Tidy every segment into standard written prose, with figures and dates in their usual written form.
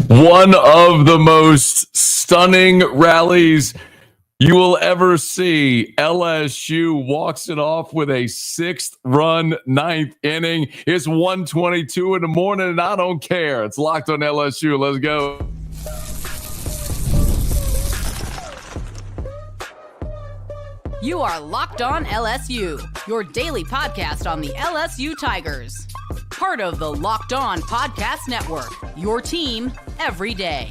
One of the most stunning rallies you will ever see. LSU walks it off with a 6th-run 9th inning. It's 1:22 in the morning, and I don't care. It's Locked on LSU. Let's go. You are Locked on LSU, your daily podcast on the LSU Tigers. Part of the Locked On Podcast Network, your team every day.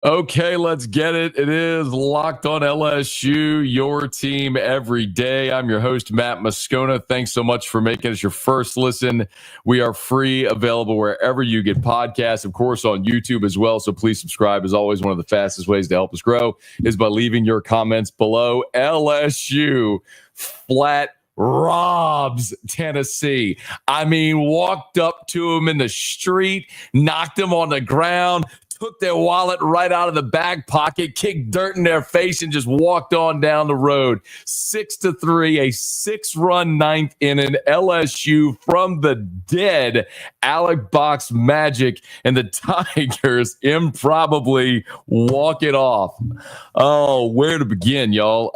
Okay, let's get it. It is Locked on LSU, your team every day. I'm your host, Matt Moscona. Thanks so much for making us your first listen. We are free, available wherever you get podcasts, of course, on YouTube as well. So please subscribe. As always, one of the fastest ways to help us grow is by leaving your comments below. LSU flat robs Tennessee. I mean, walked up to him in the street, knocked him on the ground, took their wallet right out of the back pocket, kicked dirt in their face, and just walked on down the road. 6-3, a 6-run 9th inning. LSU from the dead. Alec Box magic, and the Tigers improbably walk it off. Oh, where to begin, y'all?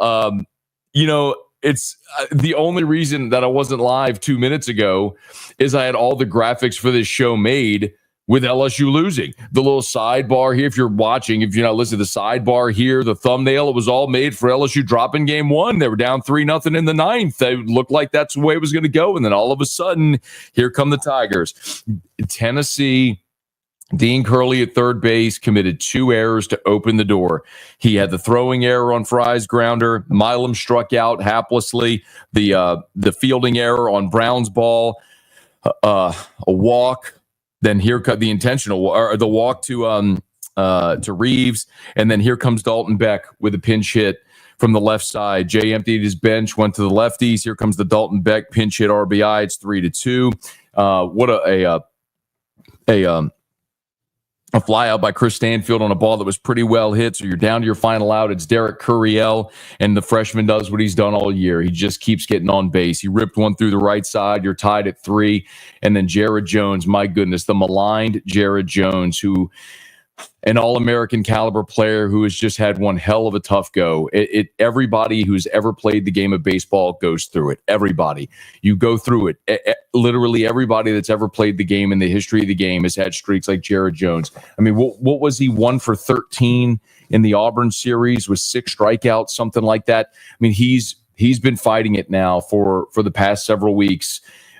It's the only reason that I wasn't live 2 minutes ago is I had all the graphics for this show made with LSU losing. The little sidebar here, if you're watching, if you're not listening, the sidebar here, the thumbnail, it was all made for LSU dropping game one. They were down 3-0 in the 9th. It looked like that's the way it was going to go. And then all of a sudden, here come the Tigers. Tennessee, Dean Curley at third base committed 2 errors to open the door. He had the throwing error on Fry's grounder. Milam struck out haplessly. The fielding error on Brown's ball. A walk. Then here cut the intentional or the walk to Reeves, and then here comes Dalton Beck with a pinch hit from the left side. Jay emptied his bench, went to the lefties. Here comes the Dalton Beck pinch hit RBI. It's 3-2. What a fly out by Chris Stanfield on a ball that was pretty well hit. So you're down to your final out. It's Derek Curiel, and the freshman does what he's done all year. He just keeps getting on base. He ripped one through the right side. You're tied at 3. And then Jared Jones, my goodness, the maligned Jared Jones, who an all-American caliber player who has just had one hell of a tough go. Everybody who's ever played the game of baseball goes through it. Everybody. You go through it. Literally everybody that's ever played the game in the history of the game has had streaks like Jared Jones. I mean, what was he, 1 for 13 in the Auburn series with 6 strikeouts, something like that? I mean, he's been fighting it now for the past several weeks.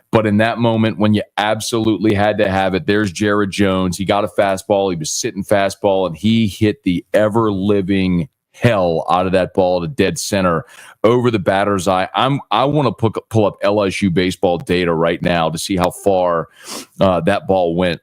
But in that moment, when you absolutely had to have it, there's Jared Jones. He got a fastball. He was sitting fastball, and he hit the ever-living hell out of that ball to dead center over the batter's eye. I want to pull up LSU baseball data right now to see how far that ball went.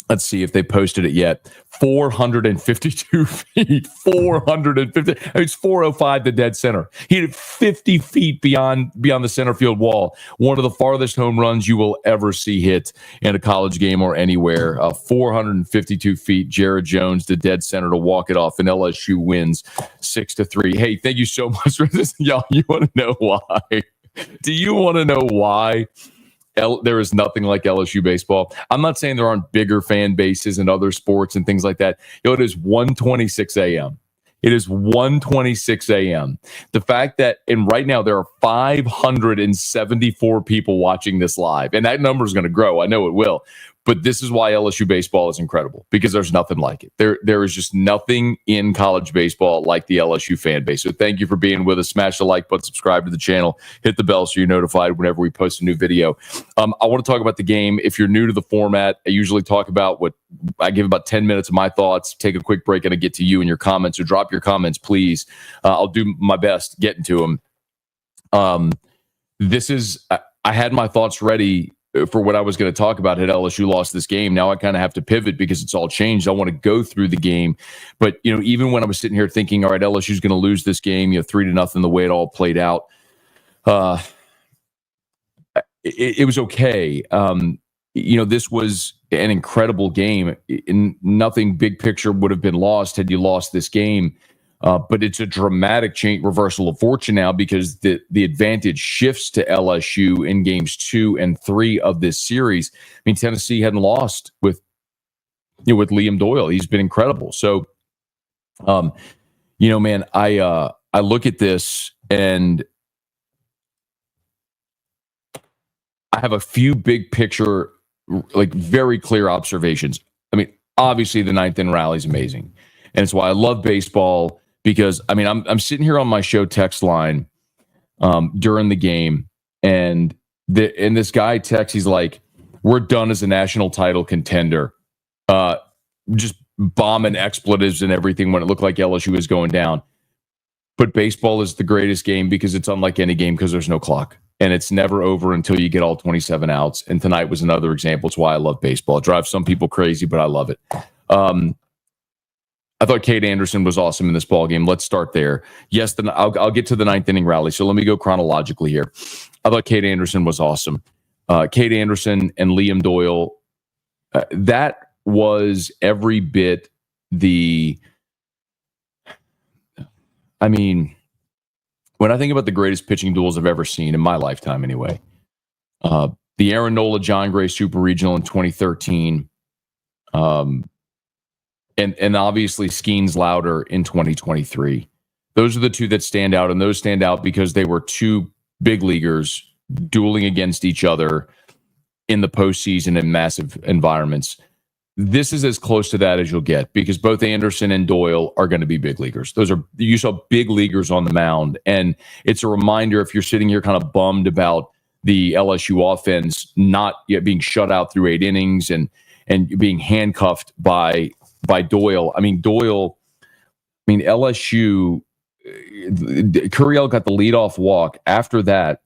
Let's see if they posted it yet. 452 feet. 450. It's 405 to dead center. He hit it 50 feet beyond the center field wall. One of the farthest home runs you will ever see hit in a college game or anywhere. 452 feet. Jared Jones to dead center to walk it off, and LSU wins 6-3. Hey, thank you so much for this, y'all. You want to know why? Do you want to know why? There is nothing like LSU baseball. I'm not saying there aren't bigger fan bases in other sports and things like that. It is 1:26 a.m. It is 1:26 a.m. The fact that, and right now there are 574 people watching this live, and that number is going to grow. I know it will. But this is why LSU baseball is incredible, because there's nothing like it. There is just nothing in college baseball like the LSU fan base. So thank you for being with us. Smash the like button, subscribe to the channel, hit the bell so you're notified whenever we post a new video. I want to talk about the game. If you're new to the format, I usually talk about I give about 10 minutes of my thoughts, take a quick break, and I get to you and your comments. So drop your comments, please. I'll do my best getting to them. I had my thoughts ready for what I was going to talk about had LSU lost this game. Now I kind of have to pivot because it's all changed. I want to go through the game. But, even when I was sitting here thinking, all right, LSU's going to lose this game, 3-0, the way it all played out, it was okay. This was an incredible game. Nothing big picture would have been lost had you lost this game. But it's a dramatic reversal of fortune now, because the advantage shifts to LSU in games 2 and 3 of this series. I mean, Tennessee hadn't lost with with Liam Doyle. He's been incredible. So, man, I look at this and I have a few big picture, like very clear observations. I mean, obviously the ninth inning rally is amazing. And it's why I love baseball because, I mean, I'm sitting here on my show text line during the game and this guy texts, he's like, we're done as a national title contender. Just bombing expletives and everything when it looked like LSU was going down. But baseball is the greatest game because it's unlike any game because there's no clock. And it's never over until you get all 27 outs. And tonight was another example. It's why I love baseball. It drives some people crazy, but I love it. I thought Cade Anderson was awesome in this ball game. Let's start there. Yes, then I'll get to the ninth inning rally. So let me go chronologically here. I thought Cade Anderson was awesome. Cade Anderson and Liam Doyle, that was every bit when I think about the greatest pitching duels I've ever seen in my lifetime anyway, the Aaron Nola, John Gray Super Regional in 2013, and obviously Skeens Louder in 2023. Those are the two that stand out, and those stand out because they were two big leaguers dueling against each other in the postseason in massive environments. This is as close to that as you'll get because both Anderson and Doyle are going to be big leaguers. You saw big leaguers on the mound. And it's a reminder if you're sitting here kind of bummed about the LSU offense not yet being shut out through 8 innings and being handcuffed by Doyle. LSU, Curiel got the leadoff walk. After that,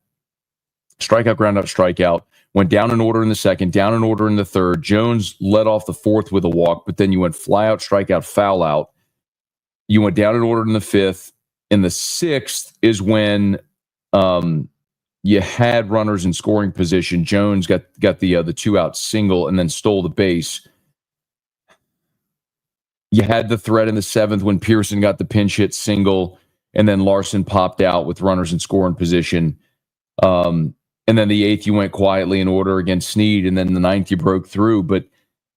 strikeout, ground out, strikeout. Went down in order in the second, down in order in the third. Jones led off the fourth with a walk, but then you went fly out, strikeout, foul out. You went down in order in the fifth. In the sixth is when you had runners in scoring position. Jones got the 2-out single and then stole the base. You had the threat in the seventh when Pearson got the pinch hit single, and then Larson popped out with runners in scoring position. And then the eighth, you went quietly in order against Snead, and then the ninth, you broke through. But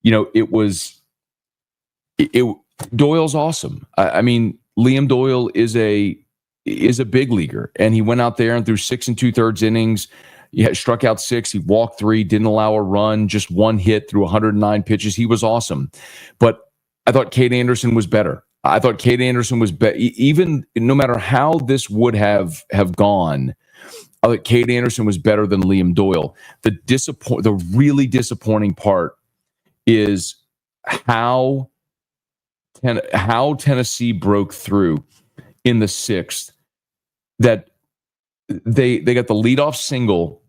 Doyle's awesome. Liam Doyle is a big leaguer, and he went out there and threw 6 2/3 innings. He struck out 6, he walked 3, didn't allow a run, just 1 hit through 109 pitches. He was awesome. But I thought Cade Anderson was better. I thought Cade Anderson was better. Even no matter how this would have gone, I thought Cade Anderson was better than Liam Doyle. The really disappointing part is how Tennessee broke through in the sixth. That they got the leadoff single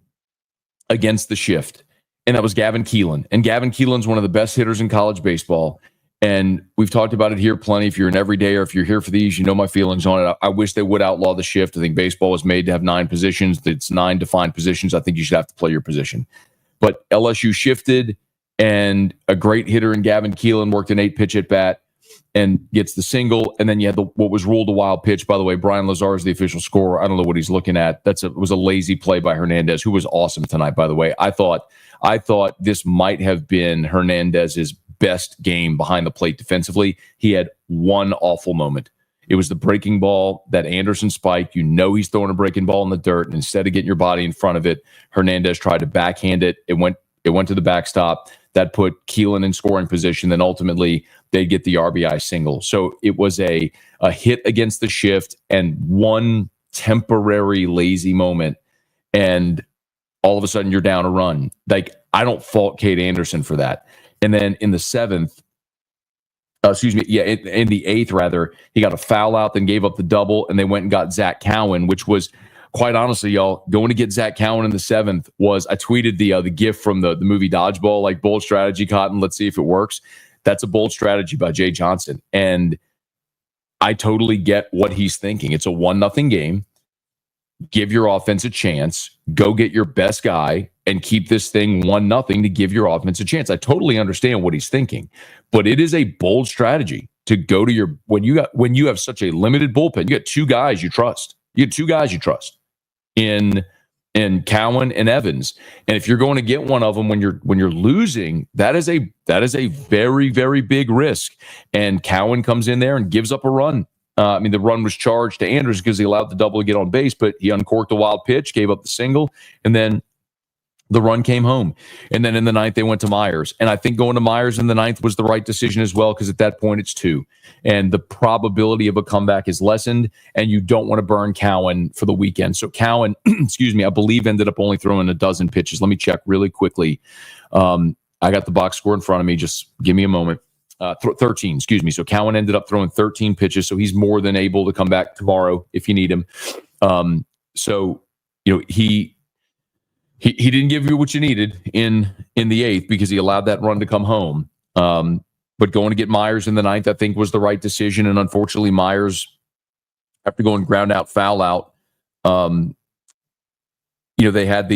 against the shift, and that was Gavin Keelan. And Gavin Keelan's one of the best hitters in college baseball. And we've talked about it here plenty. If you're an everyday or if you're here for these, you know my feelings on it. I wish they would outlaw the shift. I think baseball was made to have 9 positions. It's 9 defined positions. I think you should have to play your position. But LSU shifted, and a great hitter in Gavin Keelan worked an 8-pitch at bat and gets the single. And then you had what was ruled a wild pitch. By the way, Brian Lazar is the official scorer. I don't know what he's looking at. It was a lazy play by Hernandez, who was awesome tonight, by the way. I thought this might have been Hernandez's best game behind the plate defensively. He had one awful moment. It was the breaking ball that Anderson spiked. He's throwing a breaking ball in the dirt, and instead of getting your body in front of it, Hernandez tried to backhand it. It went to the backstop. That put Keelan in scoring position. Then ultimately they'd get the RBI single. So it was a hit against the shift and one temporary lazy moment, and all of a sudden you're down a run. Like, I don't fault Cade Anderson for that. And then in the seventh, in the eighth, rather, he got a foul out, then gave up the double, and they went and got Zach Cowan, which was, quite honestly, y'all, going to get Zach Cowan in the seventh was, I tweeted the gif from the movie Dodgeball, like, bold strategy, Cotton, let's see if it works. That's a bold strategy by Jay Johnson. And I totally get what he's thinking. It's a 1-0 game. Give your offense a chance. Go get your best guy and keep this thing 1-0 to give your offense a chance. I totally understand what he's thinking, but it is a bold strategy to go to when you have such a limited bullpen. You got 2 guys you trust. You get 2 guys you trust in and Cowan and Evans. And if you're going to get one of them when you're losing, that is a very, very big risk. And Cowan comes in there and gives up a run. The run was charged to Andrews because he allowed the double to get on base, but he uncorked a wild pitch, gave up the single, and then the run came home. And then in the ninth, they went to Myers. And I think going to Myers in the ninth was the right decision as well, because at that point it's 2. And the probability of a comeback is lessened, and you don't want to burn Cowan for the weekend. So Cowan, I believe ended up only throwing a dozen pitches. Let me check really quickly. I got the box score in front of me. Just give me a moment. 13, So Cowan ended up throwing 13 pitches. So he's more than able to come back tomorrow if you need him. He didn't give you what you needed in the 8th because he allowed that run to come home. But going to get Myers in the 9th, I think, was the right decision. And unfortunately, Myers, after going ground out, foul out, they had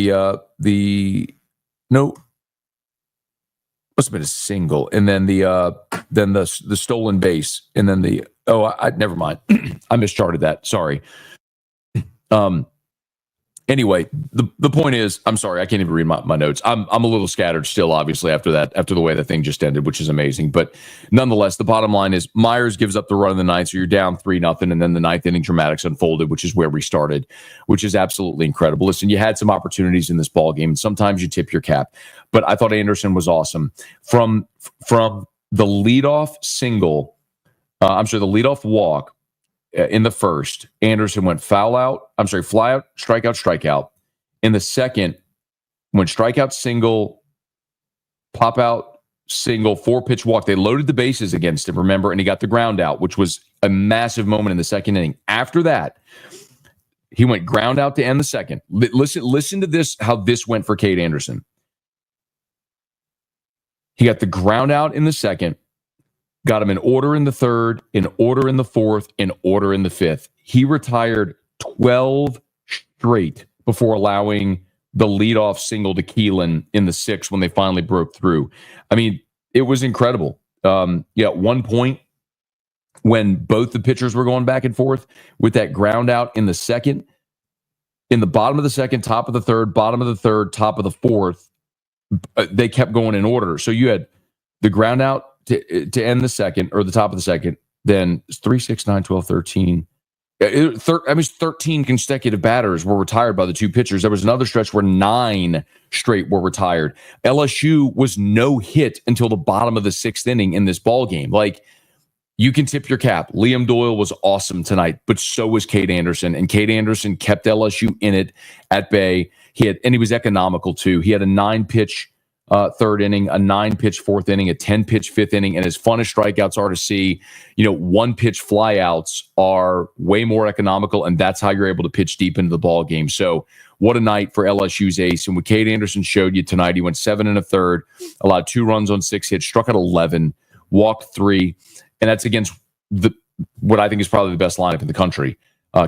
must have been a single, and then the stolen base, and then never mind. I mischarted that. Sorry. Anyway, the point is, I'm sorry, I can't even read my notes. I'm a little scattered still, obviously, after the way the thing just ended, which is amazing. But nonetheless, the bottom line is Myers gives up the run in the ninth, so you're down 3-0, and then the ninth inning dramatics unfolded, which is where we started, which is absolutely incredible. Listen, you had some opportunities in this ball game, and sometimes you tip your cap. But I thought Anderson was awesome. From the leadoff single, the leadoff walk, in the first, Anderson went fly out, strikeout. In the second, went strikeout, single, pop out, single, 4-pitch walk. They loaded the bases against him, remember, and he got the ground out, which was a massive moment in the second inning. After that, he went ground out to end the second. Listen to this, how this went for Cade Anderson. He got the ground out in the second, got him in order in the third, in order in the fourth, in order in the fifth. He retired 12 straight before allowing the leadoff single to Keelan in the sixth when they finally broke through. I mean, it was incredible. At one point, when both the pitchers were going back and forth with that ground out in the second, in the bottom of the second, top of the third, bottom of the third, top of the fourth, they kept going in order. So you had the ground out to end the second, or the top of the second, then 3, 6, 9, 12, 13. 13 consecutive batters were retired by the two pitchers. There was another stretch where 9 straight were retired. LSU was no hit until the bottom of the sixth inning in this ball game. Like, you can tip your cap. Liam Doyle was awesome tonight, but so was Cade Anderson. And Cade Anderson kept LSU in it at bay. He was economical too. He had a 9-pitch third inning, a 9-pitch fourth inning, a 10-pitch fifth inning. And as fun as strikeouts are to see, 1-pitch flyouts are way more economical, and that's how you're able to pitch deep into the ball game. So what a night for LSU's ace. And what Cade Anderson showed you tonight, he went 7 1/3, allowed 2 runs on 6 hits, struck out 11, walked 3. And that's against what I think is probably the best lineup in the country.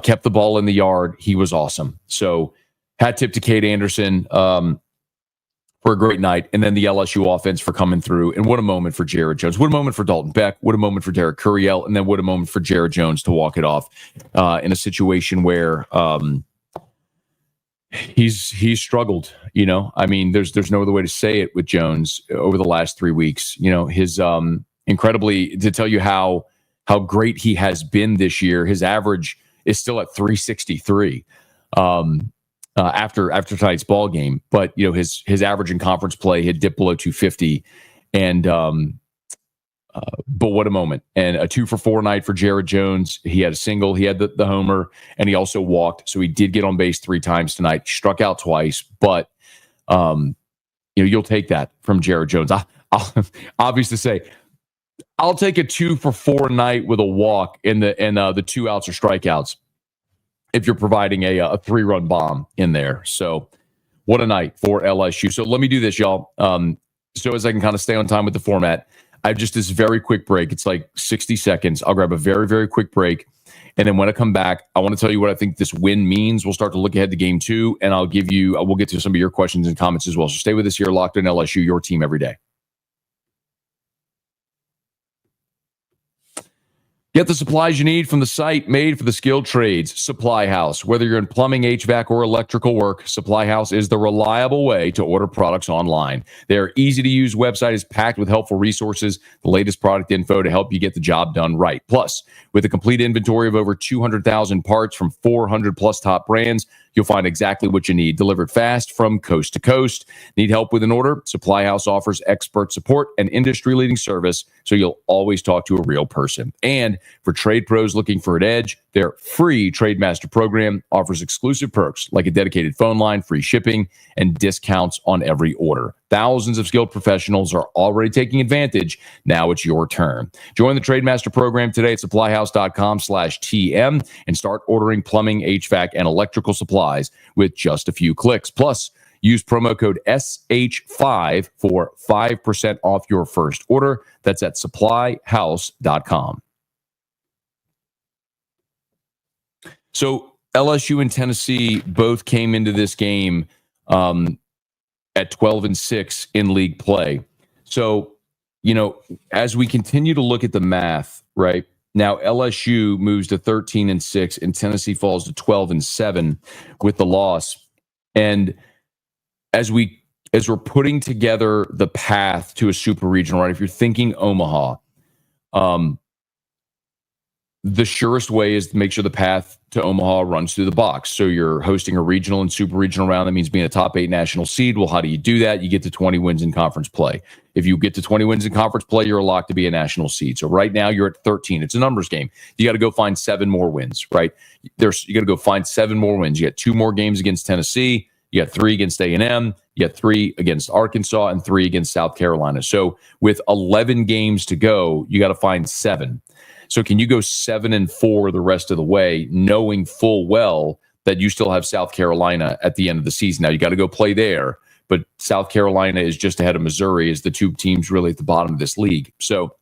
Kept the ball in the yard. He was awesome. So hat tip to Cade Anderson for a great night. And then the LSU offense for coming through. And what a moment for Jared Jones. What a moment for Dalton Beck. What a moment for Derek Curiel. And then what a moment for Jared Jones to walk it off in a situation where he's struggled. I mean, there's no other way to say it with Jones over the last 3 weeks. His incredibly, to tell you how great he has been this year, his average is still at 363 after tonight's ball game. But his average in conference play had dipped below 250, and but what a moment. And a 2-for-4 night for Jared Jones. He had a single, he had the homer, and he also walked, so he did get on base 3 times tonight. Struck out twice, but you'll take that from Jared Jones. I'll obvious to say, I'll take a 2-for-4 night with a walk and the 2 outs or strikeouts if you're providing a 3-run bomb in there. So what a night for LSU. So let me do this, y'all. So as I can kind of stay on time with the format, I have just this very quick break. It's like 60 seconds. I'll grab a very, very quick break. And then when I come back, I want to tell you what I think this win means. We'll start to look ahead to game 2, and we'll get to some of your questions and comments as well. So stay with us here, Locked On LSU, your team every day. Get the supplies you need from the site made for the skilled trades, Supply House. Whether you're in plumbing, HVAC, or electrical work, Supply House is the reliable way to order products online. Their easy-to-use website is packed with helpful resources, the latest product info to help you get the job done right. Plus, with a complete inventory of over 200,000 parts from 400-plus top brands, you'll find exactly what you need, delivered fast from coast to coast. Need help with an order? Supply House offers expert support and industry-leading service, so you'll always talk to a real person. And for trade pros looking for an edge, their free Trademaster program offers exclusive perks like a dedicated phone line, free shipping, and discounts on every order. Thousands of skilled professionals are already taking advantage. Now it's your turn. Join the Trademaster program today at supplyhouse.com/TM and start ordering plumbing, HVAC, and electrical supplies with just a few clicks. Plus, use promo code SH5 for 5% off your first order. That's at supplyhouse.com. So LSU and Tennessee both came into this game at 12-6 in league play. So, as we continue to look at the math, right now, LSU moves to 13-6 and Tennessee falls to 12-7 with the loss. And as we're putting together the path to a super regional, right? If you're thinking Omaha, the surest way is to make sure the path to Omaha runs through the box. So you're hosting a regional and super regional round. That means being a top 8 national seed. Well, how do you do that? You get to 20 wins in conference play. If you get to 20 wins in conference play, you're locked to be a national seed. So right now you're at 13. It's a numbers game. You got to go find 7 more wins, right? You got to go find 7 more wins. You got 2 more games against Tennessee. You got 3 against A&M. You got 3 against Arkansas and 3 against South Carolina. So with 11 games to go, you got to find 7. So can you go 7-4 the rest of the way, knowing full well that you still have South Carolina at the end of the season? Now, you got to go play there, but South Carolina is just ahead of Missouri as the 2 teams really at the bottom of this league. So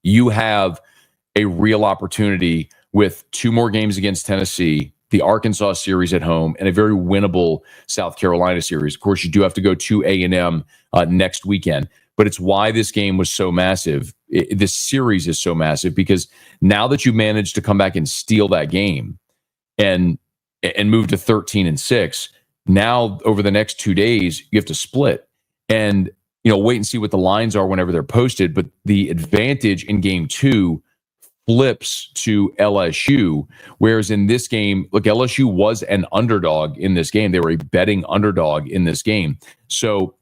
you have a real opportunity with 2 more games against Tennessee, the Arkansas series at home, and a very winnable South Carolina series. Of course, you do have to go to A&M next weekend. But it's why this game was so massive. This series is so massive because now that you managed to come back and steal that game and move to 13-6, now over the next 2 days, you have to split and, wait and see what the lines are whenever they're posted. But the advantage in game 2 flips to LSU, whereas in this game, look, LSU was an underdog in this game. They were a betting underdog in this game. So,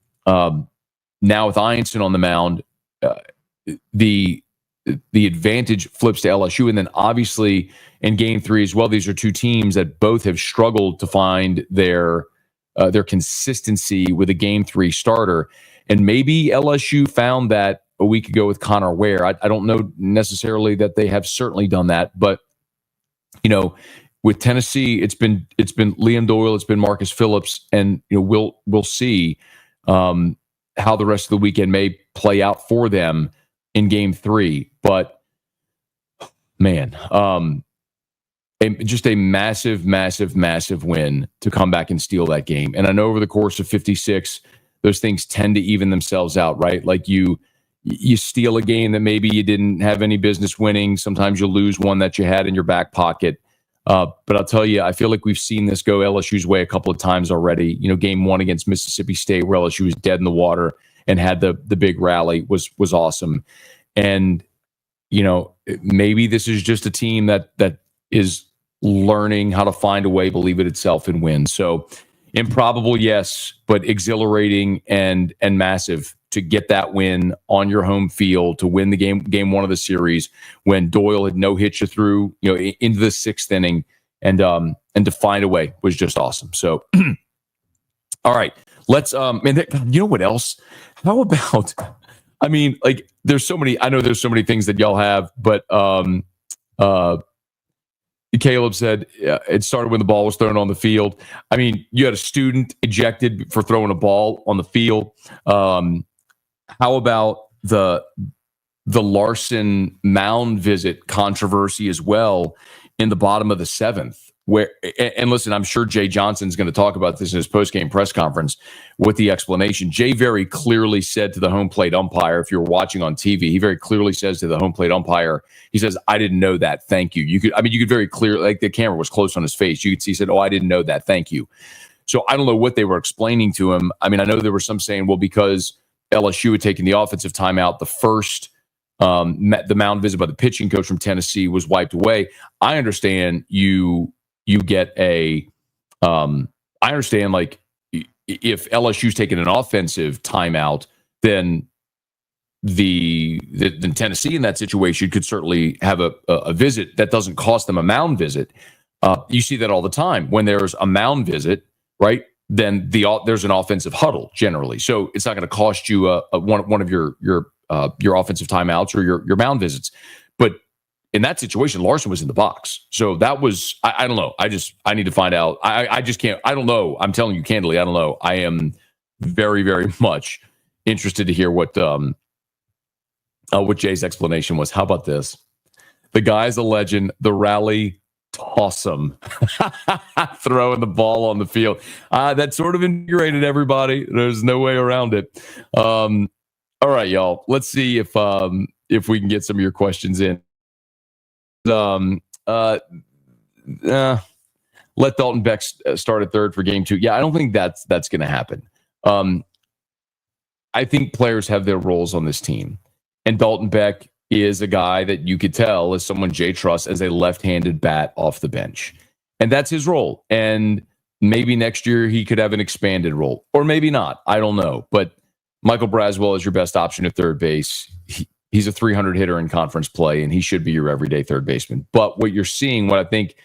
now with Einstein on the mound, the advantage flips to LSU. And then obviously in game 3 as well, these are 2 teams that both have struggled to find their consistency with a game 3 starter. And maybe LSU found that a week ago with Connor Ware. I don't know necessarily that they have certainly done that, but with Tennessee, it's been Liam Doyle, it's been Marcus Phillips, and we'll see how the rest of the weekend may play out for them in game 3. But man, just a massive, massive, massive win to come back and steal that game. And I know over the course of 56, those things tend to even themselves out, right? Like you steal a game that maybe you didn't have any business winning. Sometimes you'll lose one that you had in your back pocket. But I'll tell you, I feel like we've seen this go LSU's way a couple of times already. Game 1 against Mississippi State, where LSU was dead in the water and had the big rally, was awesome. And maybe this is just a team that is learning how to find a way, believe it itself, and win. So improbable, yes, but exhilarating and massive to get that win on your home field, to win the game 1 of the series when Doyle had no hit you through, into the 6th inning, and to find a way was just awesome. So, all right, let's, you know what else? How about, there's so many things that y'all have, but, Caleb said it started when the ball was thrown on the field. You had a student ejected for throwing a ball on the field. How about the Larson mound visit controversy as well in the bottom of the 7th? where, and listen, I'm sure Jay Johnson's going to talk about this in his post-game press conference with the explanation. Jay very clearly said to the home plate umpire, if you're watching on TV, he very clearly says to the home plate umpire, he says, "I didn't know that. Thank you." You could very clear, like the camera was close on his face. You could see, he said, "Oh, I didn't know that. Thank you." So I don't know what they were explaining to him. I mean, I know there were some saying, well, because LSU had taken the offensive timeout, the first, the mound visit by the pitching coach from Tennessee was wiped away. I understand you get a, I understand, like, if LSU's taking an offensive timeout, then then Tennessee in that situation could certainly have a visit that doesn't cost them a mound visit. You see that all the time when there's a mound visit, right? Then there's an offensive huddle generally, so it's not going to cost you one of your offensive timeouts or your mound visits. But in that situation, Larson was in the box, so that was I don't know. I need to find out. I just can't. I don't know. I'm telling you candidly, I don't know. I am very, very much interested to hear what Jay's explanation was. How about this? The guy's a legend. The rally. Toss him. Throwing the ball on the field. That sort of invigorated everybody. There's no way around it. All right, y'all. Let's see if we can get some of your questions in. Let Dalton Beck start at third for game 2. Yeah, I don't think that's going to happen. I think players have their roles on this team, and Dalton Beck is a guy that you could tell is someone Jay trusts as a left-handed bat off the bench. And that's his role. And maybe next year he could have an expanded role, or maybe not. I don't know. But Michael Braswell is your best option at third base. He's a 300 hitter in conference play, and he should be your everyday third baseman. But what you're seeing, what I think,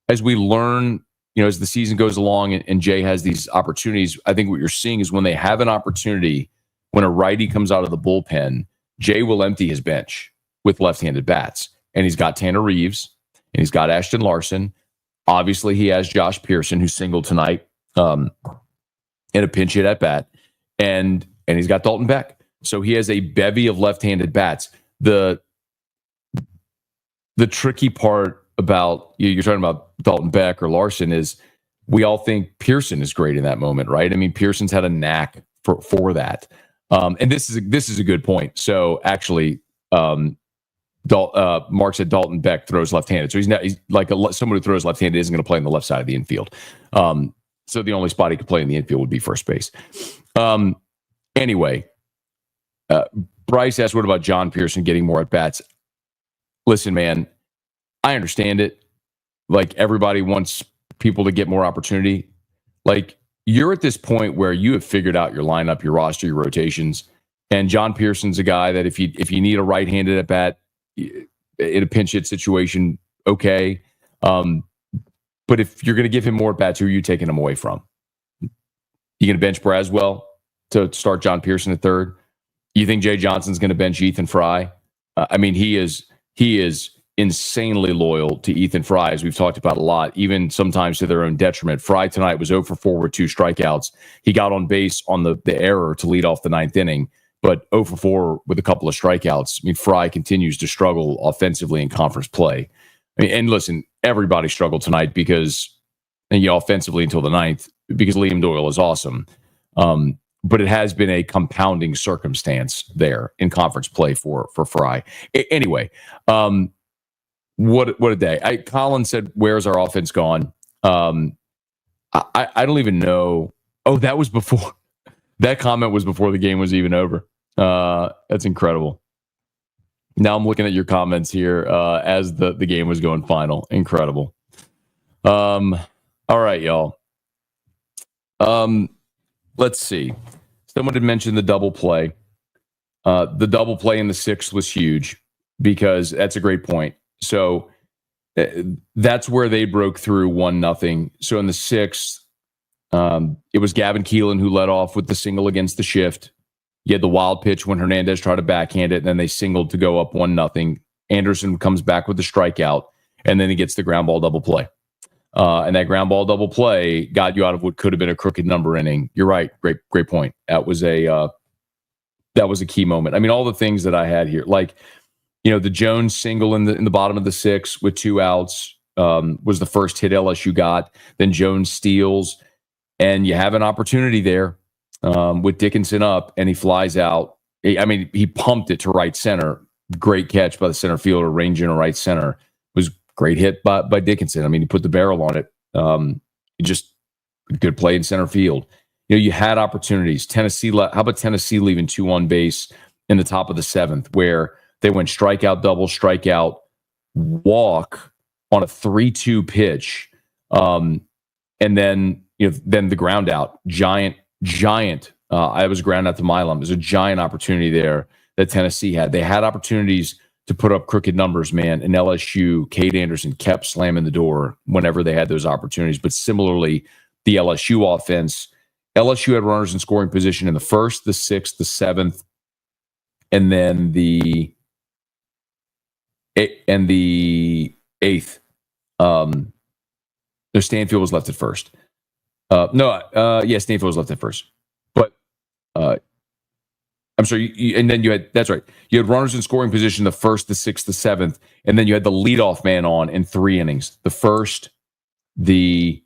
as we learn, as the season goes along and Jay has these opportunities, I think what you're seeing is when they have an opportunity, when a righty comes out of the bullpen, Jay will empty his bench with left-handed bats. And he's got Tanner Reeves, and he's got Ashton Larson. Obviously, he has Josh Pearson, who singled tonight in a pinch hit at bat. And he's got Dalton Beck. So he has a bevy of left-handed bats. The tricky part about, you're talking about Dalton Beck or Larson, is we all think Pearson is great in that moment, right? I mean, Pearson's had a knack for that. And this is a good point. So actually, Mark said Dalton Beck throws left-handed. So he's like someone who throws left-handed isn't going to play on the left side of the infield. So the only spot he could play in the infield would be first base. Anyway, Bryce asked, what about John Pearson getting more at-bats? Listen, man, I understand it. Like, everybody wants people to get more opportunity. Like, you're at this point where you have figured out your lineup, your roster, your rotations. And John Pearson's a guy that if you need a right-handed at bat in a pinch hit situation, okay. But if you're going to give him more at bats, who are you taking him away from? You going to bench Braswell to start John Pearson at third? You think Jay Johnson's going to bench Ethan Fry? I mean, he is insanely loyal to Ethan Fry, as we've talked about a lot, even sometimes to their own detriment. Fry tonight was 0 for 4 with 2 strikeouts. He got on base on the error to lead off the 9th inning, but 0 for 4 with a couple of strikeouts. I mean, Fry continues to struggle offensively in conference play. I mean, and listen, everybody struggled tonight because, offensively until the 9th, because Liam Doyle is awesome. But it has been a compounding circumstance there in conference play for Fry. Anyway, what a day. Colin said, where's our offense gone? I don't even know. Oh, that was before. That comment was before the game was even over. That's incredible. Now I'm looking at your comments here as the game was going final. Incredible. All right, y'all. Let's see. Someone had mentioned the double play. The double play in the 6th was huge because that's a great point. So that's where they broke through 1-0. So in the 6th, it was Gavin Keelan who led off with the single against the shift. You had the wild pitch when Hernandez tried to backhand it, and then they singled to go up 1-0. Anderson comes back with the strikeout, and then he gets the ground ball double play. And that ground ball double play got you out of what could have been a crooked number inning. You're right. Great point. That was a key moment. I mean, all the things that I had here, like, the Jones single in the bottom of the 6th with 2 outs, was the first hit LSU got. Then Jones steals, and you have an opportunity there with Dickinson up, and he flies out. I mean, he pumped it to right center. Great catch by the center fielder, range in right center. It was great hit by Dickinson. I mean, he put the barrel on it. Just good play in center field. You had opportunities. Tennessee. How about Tennessee leaving 2 on base in the top of the 7th, where they went strikeout, double, strikeout, walk on a 3-2 pitch, and then the ground out, giant. I was ground out to Milam. There's a giant opportunity there that Tennessee had. They had opportunities to put up crooked numbers, man. And LSU, Cade Anderson kept slamming the door whenever they had those opportunities. But similarly, the LSU offense, LSU had runners in scoring position in the 1st, the 6th, the 7th, and then the 8th. Stanfield was left at first. Stanfield was left at first. But I'm sorry, and then you had, that's right, you had runners in scoring position the 1st, the 6th, the 7th, and then you had the leadoff man on in 3 innings, the 1st, the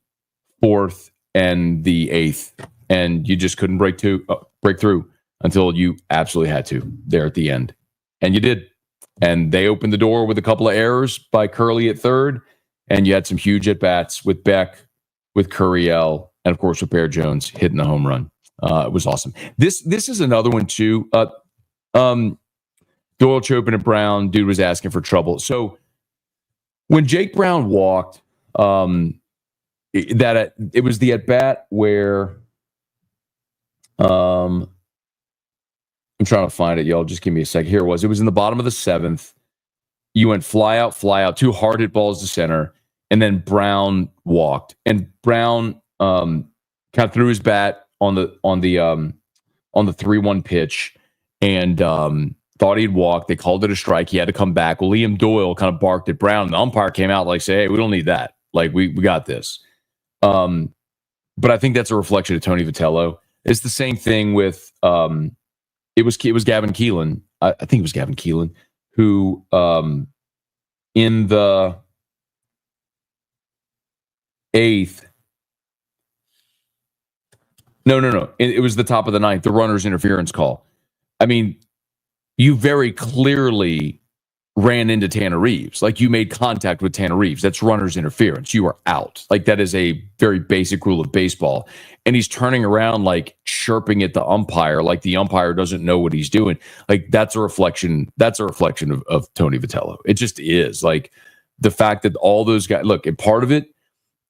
4th, and the 8th, and you just couldn't break through until you absolutely had to there at the end, and you did, and they opened the door with a couple of errors by Curley at 3rd, and you had some huge at bats with Beck, with Curiel, and of course with Bear Jones hitting the home run. It was awesome. This is another one too. Doyle Chopin and Brown, dude was asking for trouble. So when Jake Brown walked, it was the at bat where I'm trying to find it, y'all. Just give me a second. Here it was. It was in the bottom of the 7th. You went fly out, 2 hard hit balls to center, and then Brown walked. And Brown kind of threw his bat on the 3-1 pitch and thought he'd walk. They called it a strike. He had to come back. Well, Liam Doyle kind of barked at Brown. The umpire came out like, say, hey, we don't need that. Like, we got this. But I think that's a reflection of Tony Vitello. It's the same thing with it was Gavin Keelan. I think it was Gavin Keelan who in the 8th. No. It was the top of the 9th, the runner's interference call. I mean, you very clearly ran into Tanner Reeves. Like, you made contact with Tanner Reeves. That's runner's interference. You are out. Like, that is a very basic rule of baseball. And he's turning around, like, chirping at the umpire, like the umpire doesn't know what he's doing. Like, that's a reflection of Tony Vitello. It just is. Like, the fact that all those guys, look, and part of it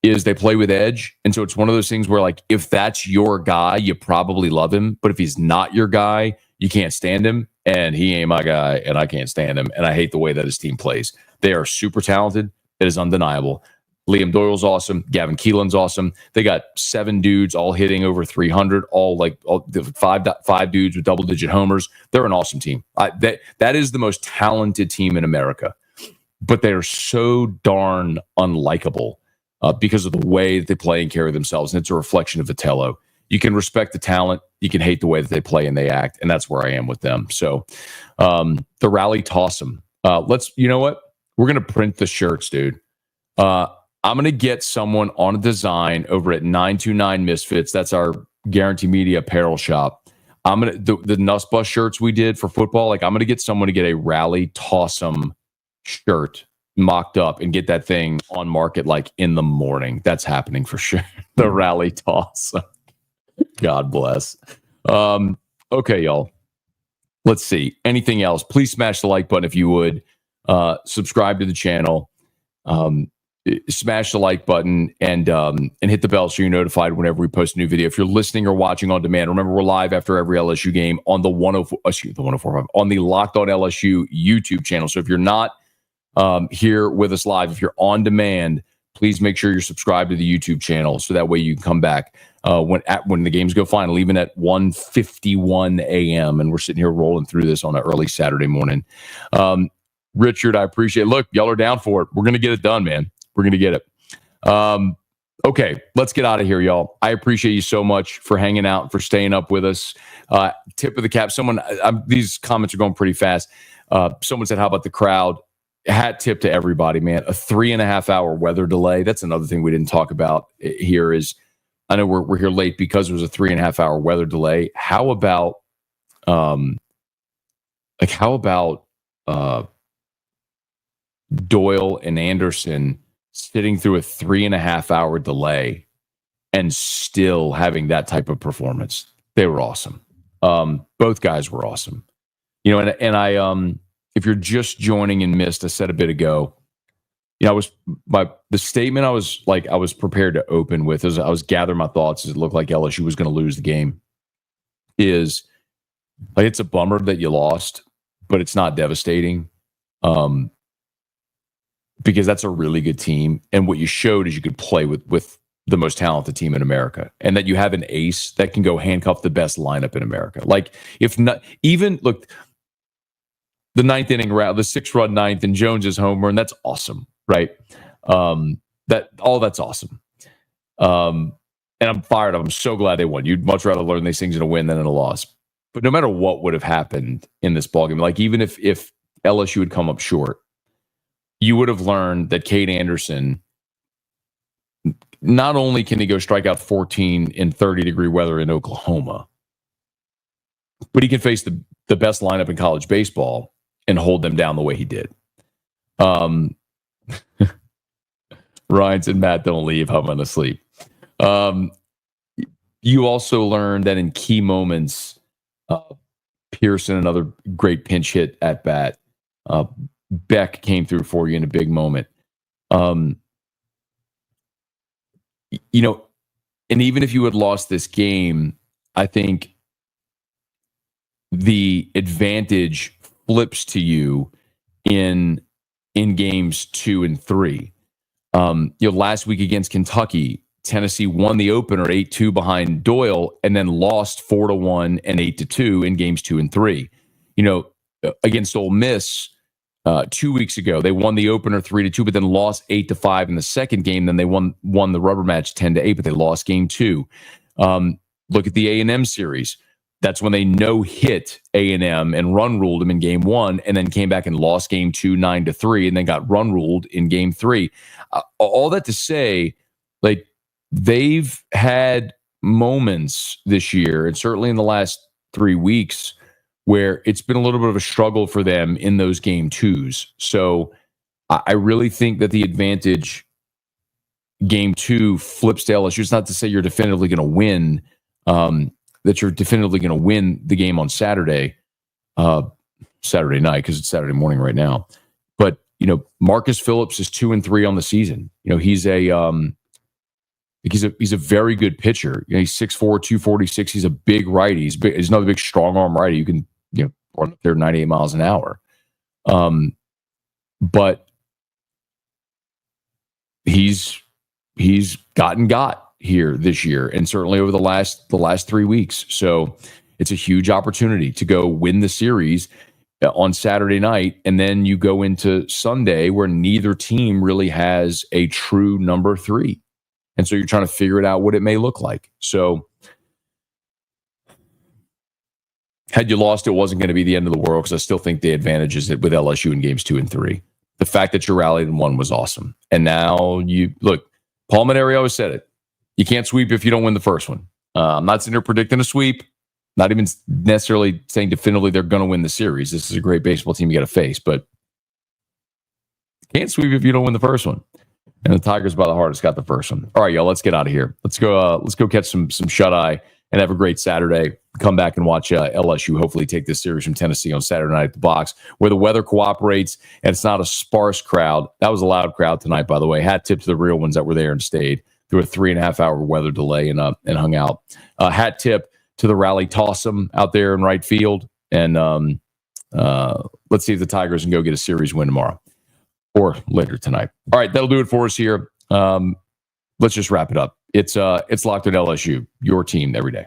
is they play with edge. And so it's one of those things where, like, if that's your guy, you probably love him. But if he's not your guy, you can't stand him. And he ain't my guy, and I can't stand him. And I hate the way that his team plays. They are super talented. It is undeniable. Liam Doyle's awesome. Gavin Keelan's awesome. They got 7 dudes all hitting over 300, all five dudes with double-digit homers. They're an awesome team. That is the most talented team in America. But they are so darn unlikable because of the way that they play and carry themselves. And it's a reflection of Vitello. You can respect the talent. You can hate the way that they play and they act. And that's where I am with them. So the rally, toss them. You know what? We're going to print the shirts, dude. I'm going to get someone on a design over at 929 Misfits. That's our Guarantee Media apparel shop. I'm going to, the Nuss Bus shirts we did for football. Like, I'm going to get someone to get a rally, toss them shirt mocked up and get that thing on market like in the morning. That's happening for sure. The rally toss. God bless. Okay, y'all. Let's see. Anything else? Please smash the like button if you would. Subscribe to the channel. Smash the like button and hit the bell so you're notified whenever we post a new video. If you're listening or watching on demand, remember we're live after every LSU game on the 104.5 on the Locked On LSU YouTube channel. So if you're not here with us live, if you're on demand, please make sure you're subscribed to the YouTube channel so that way you can come back when the games go final, even at 1:51 a.m. And we're sitting here rolling through this on an early Saturday morning. Richard, I appreciate it. Look, y'all are down for it. We're going to get it done, man. We're going to get it. Okay, let's get out of here, y'all. I appreciate you so much for hanging out, for staying up with us. Tip of the cap. These comments are going pretty fast. Someone said, how about the crowd? hat tip to everybody, man. A 3.5 hour weather delay. That's another thing we didn't talk about here is, I know we're here late because it was a 3.5 hour weather delay. How about Doyle and Anderson sitting through a 3.5 hour delay and still having that type of performance? They were awesome. Both guys were awesome. You know, and I if you're just joining and missed, I said a bit ago, you know, the statement I was prepared to open with as I was gathering my thoughts as it looked like LSU was going to lose the game is like, it's a bummer that you lost, but it's not devastating. Because that's a really good team. And what you showed is you could play with the most talented team in America, and that you have an ace that can go handcuff the best lineup in America. Like, if not, even look, the ninth inning route, the 6-run ninth, and Jones's homer, and that's awesome, right? That's awesome. And I'm fired up. I'm so glad they won. You'd much rather learn these things in a win than in a loss. But no matter what would have happened in this ballgame, like even if LSU had come up short, you would have learned that Cade Anderson, not only can he go strike out 14 in 30-degree weather in Oklahoma, but he can face the best lineup in college baseball and hold them down the way he did. Ryan said, Matt, don't leave. I'm going to sleep. You also learned that in key moments, Pearson, another great pinch hit at bat, Beck came through for you in a big moment. You know, and even if you had lost this game, I think the advantage flips to you in games 2 and 3. Last week against Kentucky, Tennessee won the opener 8-2 behind Doyle, and then lost 4-1 and 8-2 in games 2 and 3. You know, against Ole Miss 2 weeks ago, they won the opener 3-2, but then lost 8-5 in the second game. Then they won the rubber match 10-8, but they lost game 2. Look at the A&M series. That's when they no-hit A&M and run ruled them in game 1, and then came back and lost game 2 9-3, and then got run ruled in game 3. All that to say, like, they've had moments this year, and certainly in the last 3 weeks, where it's been a little bit of a struggle for them in those game 2s. So I really think that the advantage game 2 flips to LSU. It's not to say you're definitively going to win, that you're definitively going to win the game on Saturday night, because it's Saturday morning right now. But, you know, Marcus Phillips is 2-3 on the season. You know, he's a very good pitcher. You know, he's 6'4", 246. He's a big righty. He's another big strong arm righty. You can, you know, run up there 98 miles an hour. But he's got here this year, and certainly over the last 3 weeks. So it's a huge opportunity to go win the series on Saturday night, and then you go into Sunday where neither team really has a true number 3. And so you're trying to figure it out what it may look like. So had you lost, it wasn't going to be the end of the world, because I still think the advantage is with LSU in games 2 and 3. The fact that you rallied and won was awesome. And now you look, Paul Maneri always said it. You can't sweep if you don't win the first one. I'm not sitting here predicting a sweep, not even necessarily saying definitively they're going to win the series. This is a great baseball team you got to face, but you can't sweep if you don't win the first one. And the Tigers, by the hardest, got the first one. All right, y'all, let's get out of here. Let's go catch some shut-eye and have a great Saturday. Come back and watch LSU hopefully take this series from Tennessee on Saturday night at the Box, where the weather cooperates and it's not a sparse crowd. That was a loud crowd tonight, by the way. Hat tip to the real ones that were there and stayed through a 3.5 hour weather delay and hung out. Hat tip to the Rally Tossum out there in right field. And let's see if the Tigers can go get a series win tomorrow or later tonight. All right, that'll do it for us here. Let's just wrap it up. It's Locked On LSU, your team every day.